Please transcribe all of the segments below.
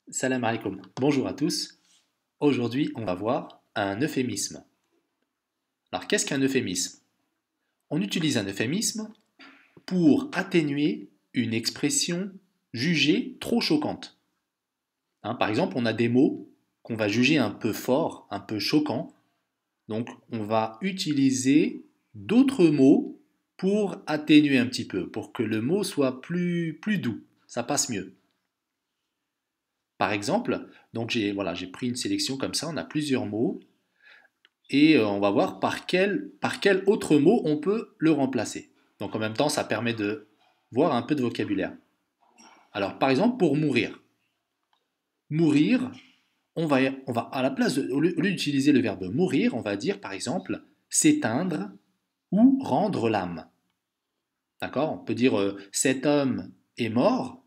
Salam alaikum. Bonjour à tous. Aujourd'hui, on va voir un euphémisme. Alors, qu'est-ce qu'un euphémisme? On utilise un euphémisme pour atténuer une expression jugée trop choquante. Par exemple, on a des mots qu'on va juger un peu forts, un peu choquants. Donc, on va utiliser d'autres mots pour atténuer un petit peu, pour que le mot soit plus doux. Ça passe mieux. Par exemple, donc j'ai pris une sélection comme ça, on a plusieurs mots, et on va voir par quel autre mot on peut le remplacer. Donc en même temps, ça permet de voir un peu de vocabulaire. Alors par exemple, pour mourir. Mourir, on va à la place au lieu d'utiliser le verbe mourir, on va dire par exemple s'éteindre ou rendre l'âme. D'accord? On peut dire cet homme est mort.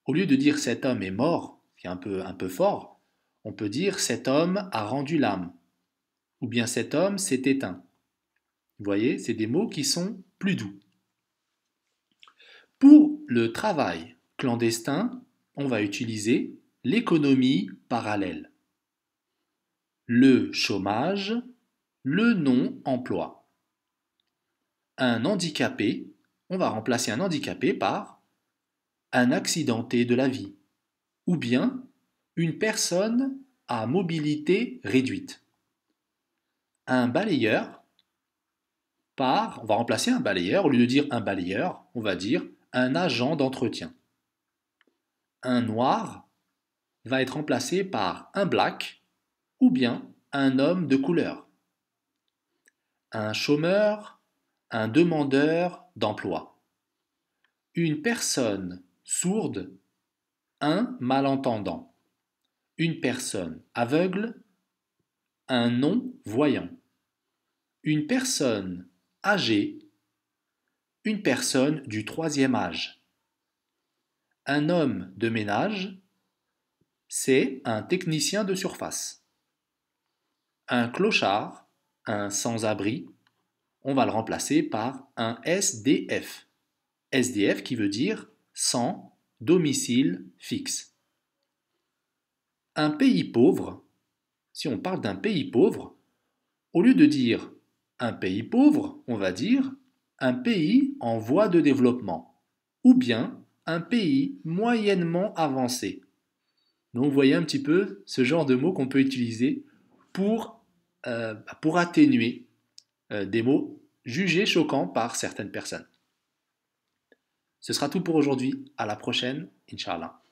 Au lieu de dire cet homme est mort, qui est un peu fort, on peut dire cet homme a rendu l'âme. Ou bien cet homme s'est éteint. Vous voyez, c'est des mots qui sont plus doux. Pour le travail clandestin, on va utiliser l'économie parallèle, le chômage, le non-emploi. Un handicapé, on va remplacer un handicapé par un accidenté de la vie, ou bien une personne à mobilité réduite. Un balayeur on va remplacer un balayeur, au lieu de dire un balayeur, on va dire un agent d'entretien. Un noir va être remplacé par un black ou bien un homme de couleur. Un chômeur, un demandeur d'emploi. Une personne sourde, un malentendant. Une personne aveugle, un non-voyant. Une personne âgée, une personne du troisième âge. Un homme de ménage, c'est un technicien de surface. Un clochard, un sans-abri, on va le remplacer par un SDF. SDF qui veut dire sans domicile fixe. Un pays pauvre, si on parle d'un pays pauvre, au lieu de dire un pays pauvre, on va dire un pays en voie de développement ou bien un pays moyennement avancé. Donc vous voyez un petit peu ce genre de mots qu'on peut utiliser pour, pour atténuer des mots jugés choquants par certaines personnes. Ce sera tout pour aujourd'hui. À la prochaine, Inch'Allah.